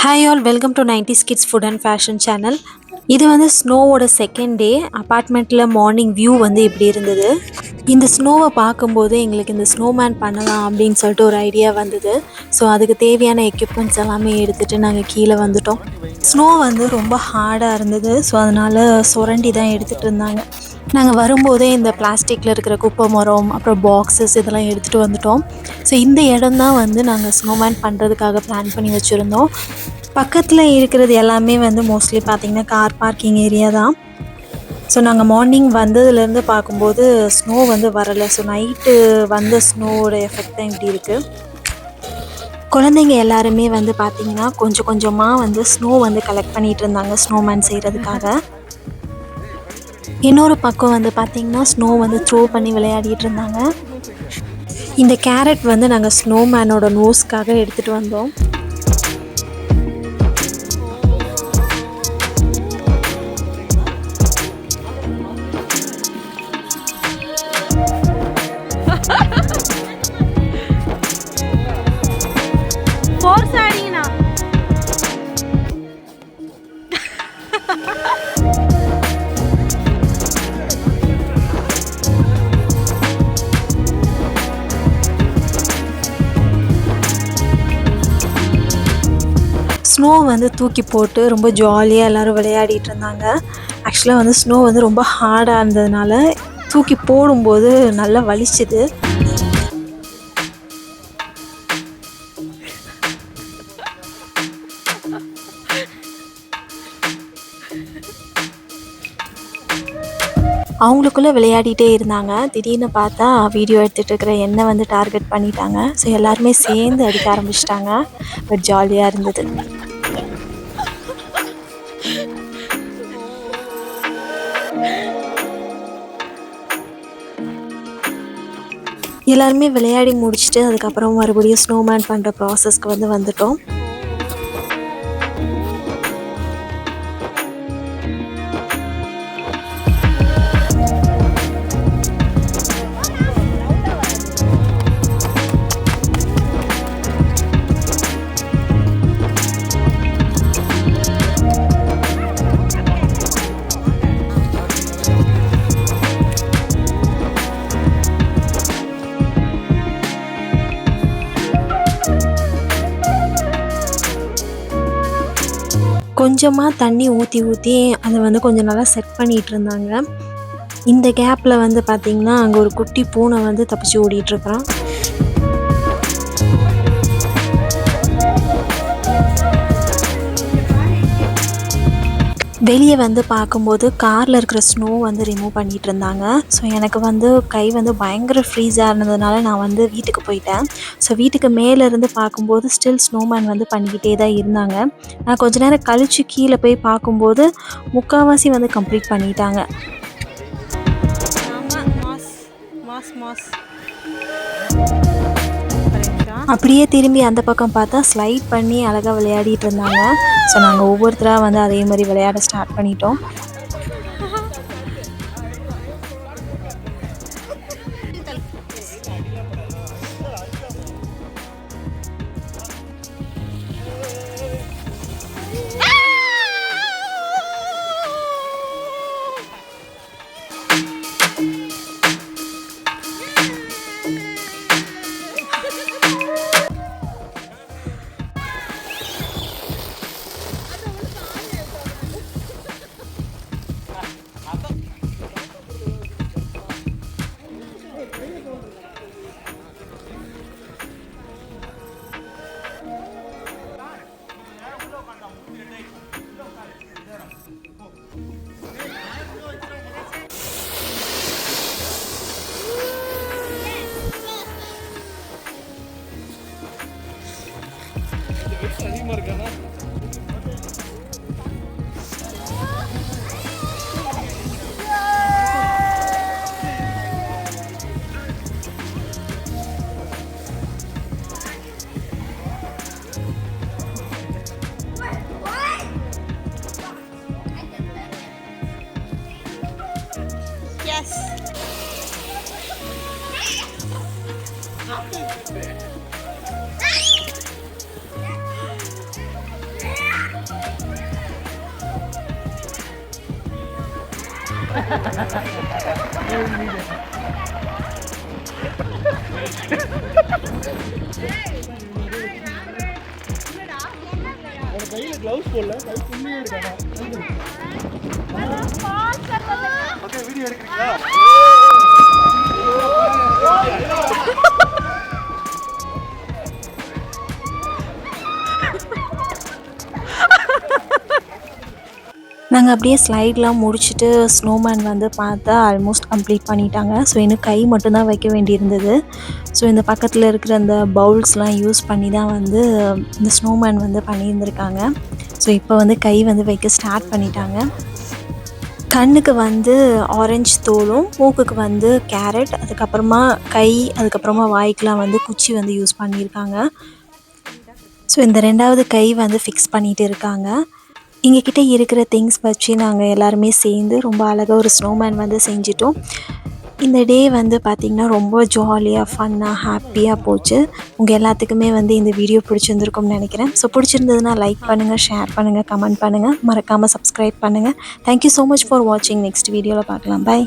Hi all welcome to 90s kids food and fashion channel. இது வந்து ஸ்னோவோட second day. அப்பார்ட்மெண்ட்டில் morning view வந்து இப்படி இருந்தது. இந்த ஸ்னோவை பார்க்கும்போது எங்களுக்கு இந்த ஸ்னோமேன் பண்ணலாம் அப்படின்னு சொல்லிட்டு ஒரு ஐடியா வந்தது. ஸோ அதுக்கு தேவையான எக்யூப்மெண்ட்ஸ் எல்லாமே எடுத்துகிட்டு நாங்கள் கீழே வந்துட்டோம். ஸ்னோ வந்து ரொம்ப ஹார்டாக இருந்தது. ஸோ அதனால் சுரண்டி தான் எடுத்துகிட்டு இருந்தாங்க. நாங்கள் வரும்போதே இந்த பிளாஸ்டிக்கில் இருக்கிற குப்பை மரம் அப்புறம் பாக்ஸஸ் இதெல்லாம் எடுத்துகிட்டு வந்துட்டோம். ஸோ இந்த இடம் தான் வந்து நாங்கள் ஸ்னோமேன் பண்ணுறதுக்காக பிளான் பண்ணி வச்சுருந்தோம். பக்கத்தில் இருக்கிறது எல்லாமே வந்து மோஸ்ட்லி பார்த்திங்கன்னா கார் பார்க்கிங் ஏரியா தான். ஸோ நாங்கள் மார்னிங் வந்ததுலேருந்து பார்க்கும்போது ஸ்னோ வந்து வரலை. ஸோ நைட்டு வந்த ஸ்னோவோட எஃபெக்ட் தான் இப்படி இருக்குது. குழந்தைங்க எல்லாருமே வந்து பார்த்திங்கன்னா கொஞ்சம் கொஞ்சமாக வந்து ஸ்னோ வந்து கலெக்ட் பண்ணிகிட்டு இருந்தாங்க ஸ்னோமேன் செய்கிறதுக்காக. இன்னொரு பக்கம் வந்து பார்த்திங்கன்னா ஸ்னோ வந்து த்ரோ பண்ணி விளையாடிட்டு இருந்தாங்க. இந்த கேரட் வந்து நாங்கள் ஸ்னோமேனோட நோஸ்க்காக எடுத்துகிட்டு வந்தோம். ஸ்னோ வந்து தூக்கி போட்டு ரொம்ப ஜாலியாக எல்லோரும் விளையாடிட்டு இருந்தாங்க. ஆக்சுவலாக வந்து ஸ்னோ வந்து ரொம்ப ஹார்டாக இருந்ததுனால தூக்கி போடும்போது நல்லா வலிச்சுது. அவங்களுக்குள்ளே விளையாடிட்டே இருந்தாங்க. திடீர்னு பார்த்தா வீடியோ எடுத்துகிட்டு இருக்கிற என்னை வந்து டார்கெட் பண்ணிட்டாங்க. ஸோ எல்லாருமே சேர்ந்து அடிக்க ஆரம்பிச்சிட்டாங்க. பட் ஜாலியாக இருந்தது. எல்லாருமே விளையாடி முடிச்சுட்டு அதுக்கப்புறம் மறுபடியும் ஸ்னோமேன் பண்ணுற ப்ராசஸ்க்கு வந்துட்டோம். கொஞ்சமாக தண்ணி ஊற்றி அதை வந்து கொஞ்சம் நல்லா செட் பண்ணிகிட்டு இருந்தாங்க. இந்த கேப்பில் வந்து பார்த்திங்கன்னா அங்கே ஒரு குட்டி பூனை வந்து தப்பிச்சு ஓடிட்டுருக்குறான். வெளியே வந்து பார்க்கும்போது காரில் இருக்கிற ஸ்னோ வந்து ரிமூவ் பண்ணிகிட்டு இருந்தாங்க. ஸோ எனக்கு வந்து கை வந்து பயங்கர ஃப்ரீஸாக இருந்ததுனால நான் வந்து வீட்டுக்கு போயிட்டேன். ஸோ வீட்டுக்கு மேலேருந்து பார்க்கும்போது ஸ்டில் ஸ்னோமேன் வந்து பண்ணிக்கிட்டே தான் இருந்தாங்க. நான் கொஞ்ச நேரம் கழித்து கீழே போய் பார்க்கும்போது முக்கால்வாசி வந்து கம்ப்ளீட் பண்ணிட்டாங்க. அப்படியே திரும்பி அந்த பக்கம் பார்த்தா ஸ்லைட் பண்ணி அழகாக விளையாடிட்டு இருந்தாங்க. ஸோ நாங்கள் ஒவ்வொருத்தராக வந்து அதே மாதிரி விளையாட ஸ்டார்ட் பண்ணிட்டோம். கையில கிளவுஸ் போடல, கை புள்ளியே இருக்கானா? ஓகே, வீடியோ எடுக்கிறீங்களா? நாங்கள் அப்படியே ஸ்லைட்லாம் முடிச்சுட்டு ஸ்னோமேன் வந்து பார்த்தா ஆல்மோஸ்ட் கம்ப்ளீட் பண்ணிட்டாங்க. ஸோ இன்னும் கை மட்டும்தான் வைக்க வேண்டியிருந்தது. ஸோ இந்த பக்கத்தில் இருக்கிற அந்த பவுல்ஸ்லாம் யூஸ் பண்ணி தான் வந்து இந்த ஸ்னோமேன் வந்து பண்ணியிருந்திருக்காங்க. ஸோ இப்போ வந்து கை வந்து வைக்க ஸ்டார்ட் பண்ணிட்டாங்க. கண்ணுக்கு வந்து ஆரஞ்சு தோலும், மூக்குக்கு வந்து கேரட், அதுக்கப்புறமா கை, அதுக்கப்புறமா வாய்க்கெலாம் வந்து குச்சி வந்து யூஸ் பண்ணியிருக்காங்க. ஸோ இந்த 2வது கை வந்து ஃபிக்ஸ் பண்ணிகிட்டு இருக்காங்க. எங்ககிட்ட இருக்கிற திங்ஸ் வச்சு நாங்கள் எல்லாருமே சேர்ந்து ரொம்ப அழகாக ஒரு ஸ்னோமேன் வந்து செஞ்சிட்டோம். இந்த டே வந்து பார்த்திங்கன்னா ரொம்ப ஜாலியாக, ஃபன்னாக, ஹாப்பியாக போச்சு. உங்கள் எல்லாத்துக்குமே வந்து இந்த வீடியோ பிடிச்சிருந்துருக்கும்னு நினைக்கிறேன். ஸோ பிடிச்சிருந்ததுன்னா லைக் பண்ணுங்கள், ஷேர் பண்ணுங்கள், கமெண்ட் பண்ணுங்கள், மறக்காமல் சப்ஸ்கிரைப் பண்ணுங்கள். தேங்க்யூ ஸோ மச் ஃபார் வாட்சிங். நெக்ஸ்ட் வீடியோவில் பார்க்கலாம். பை.